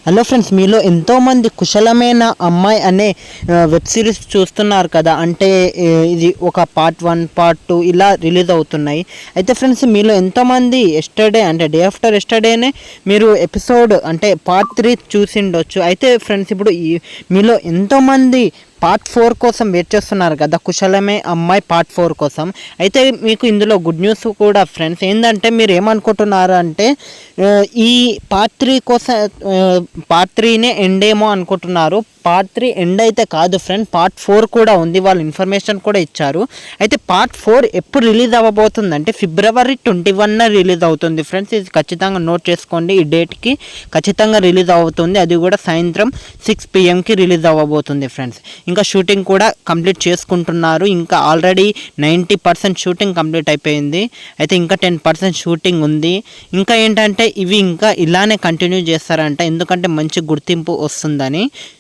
Hello friends, మీలో ఎంతోమంది కుశలమైన అమ్మాయి అనే వెబ్ సిరీస్ చూస్తున్నారు కదా. అంటే ఇది ఒక పార్ట్ 1 పార్ట్ 2 ఇలా రిలీజ్ అవుతున్నాయి. అయితే ఫ్రెండ్స్, మీలో ఎంతోమంది ఎస్టర్డే అంటే డే ఆఫ్టర్ ఎస్టర్డేనే మీరు ఎపిసోడ్ అంటే పార్ట్ 3 చూసిండొచ్చు. అయితే ఫ్రెండ్స్, ఇప్పుడు మీలో ఎంతోమంది పార్ట్ 4 కోసం వెయిట్ చేస్తున్నారు కదా, కుశలమే అమ్మాయి పార్ట్ 4 కోసం. అయితే మీకు ఇందులో గుడ్ న్యూస్ కూడా ఫ్రెండ్స్. ఏంటంటే మీరు ఏమనుకుంటున్నారు అంటే ఈ పార్ట్ 3 కోసం పార్ట్ 3నే ఎండ్ ఏమో అనుకుంటున్నారు. పార్ట్ 3 ఎండ్ అయితే కాదు ఫ్రెండ్, పార్ట్ 4 కూడా ఉంది. వాళ్ళు ఇన్ఫర్మేషన్ కూడా ఇచ్చారు. అయితే పార్ట్ 4 ఎప్పుడు రిలీజ్ అవ్వబోతుందంటే February 21 రిలీజ్ అవుతుంది ఫ్రెండ్స్. ఇది ఖచ్చితంగా నోట్ చేసుకోండి. ఈ డేట్కి ఖచ్చితంగా రిలీజ్ అవుతుంది. అది కూడా సాయంత్రం 6 PM రిలీజ్ అవ్వబోతుంది ఫ్రెండ్స్. ఇంకా షూటింగ్ కూడా కంప్లీట్ చేసుకుంటున్నారు. ఇంకా ఆల్రెడీ 90% షూటింగ్ కంప్లీట్ అయిపోయింది. అయితే ఇంకా 10% షూటింగ్ ఉంది. ఇంకా ఏంటంటే ఇవి ఇంకా ఇలానే కంటిన్యూ చేస్తారంట, ఎందుకంటే మంచి గుర్తింపు వస్తుందని.